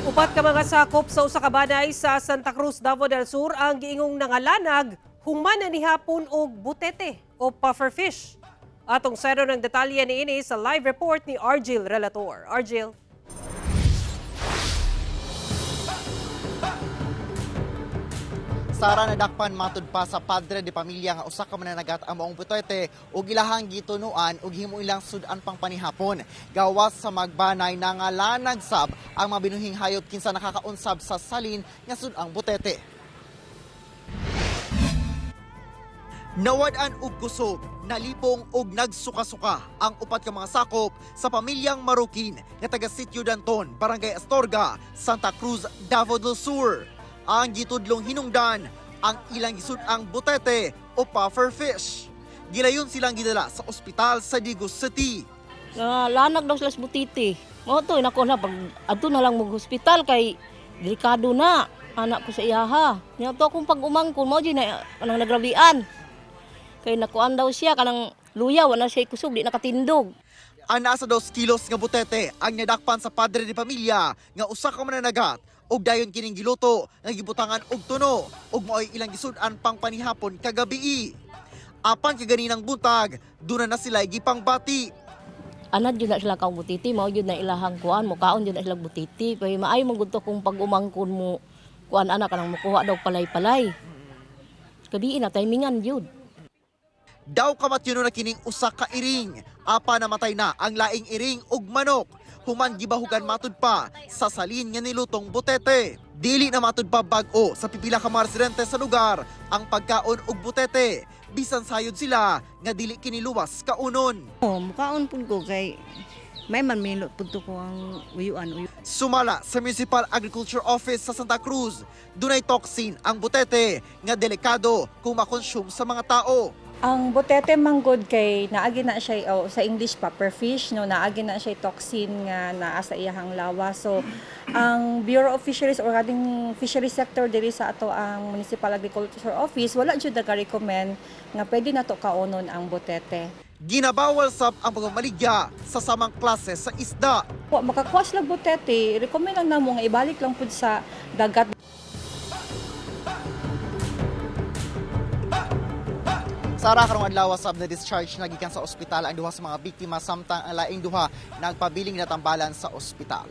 Upat ka mga sakop sa usa ka banay sa Santa Cruz, Davao del Sur ang giingong nangalanag human ni hapon og butete o pufferfish. Atong sero ng detalye ni ini sa live report ni Argil Relator. Argil. Sara nadakpan matud pa sa padre de pamilya nga usa ka mananagat ang maong butete ug ilahang gitunuan ug himo ilang sudan pang panihapon. Gawas sa magbanay nangalanag sab ang mga binuhing hayop kinsa nakakaunsab sa salin nga sud-ang butete. Nawad-an og kusog, nalipong og nagsuka-suka ang upat ka mga sakop sa pamilyang Marukin nga taga Sitio Danton, Barangay Astorga, Santa Cruz, Davao del Sur. Ang gitudlong hinungdan ang ilang gisud-ang butete o pufferfish. Gilayon silang gidala sa ospital sa Digos City. Lanag daw sila sa butiti. Mo to nako na pag adto na lang mo hospital kay delikado na anak ko sa iyaha. Nya to akong pag-umangkon mo di na kanang nagrabian. Kay nakuan daw siya kanang luya wala siya kusog di nakatindog. Ana sa 2 kilos nga butete ang nadakpan sa padre de pamilya nga usa ka mananagat ug dayon kining giluto nga gibutangan og tuno ug mao'y ilang gisud-an pang panihapon kagabi. Apan kaganinang buntag, duna na sila gipangbati. Anad jud na sila kaong butiti, mao jud na ilahang kuan mo kaon jud na sila butiti. Kay maayo man gud to kung pag-umangkon mo kuan anak kanang makuha daw palay-palay. Gabi na timingan jud. Daw kamatyon na kining usa ka iring. Apa namatay na ang laing iring ug manok. Human gibahugan matud pa sa salin nga nilutong butete. Dili na matud pa bag-o sa pipila ka mga residente sa lugar ang pagkaon ug butete. Bisan sayod sila nga dili kiniluwas kaunon. Mukaon pud ko kay may man minot pud ko ang uyuan. Sumala sa Municipal Agriculture Office sa Santa Cruz, dunay toxin ang butete nga delikado kung makonsume sa mga tao. Ang butete manggod kay naagi na siya sa English pufferfish no naagi na siya toxin nga naa sa iyahang lawa. So ang Bureau of Fisheries or ating fisheries sector diri sa ato ang Municipal Agriculture Office wala jud nag-recommend nga pwede na to kaunon ang butete. Ginabawal sab ang pagmamaligya sa samang klase sa isda. Makakuha sila butete, recommend lang namo nga ibalik lang pud sa dagat. Sara karong adlaw sab na discharge na gikan sa ospital ang duha sa mga biktima samtang ang laing duha nagpabiling natambalan sa ospital.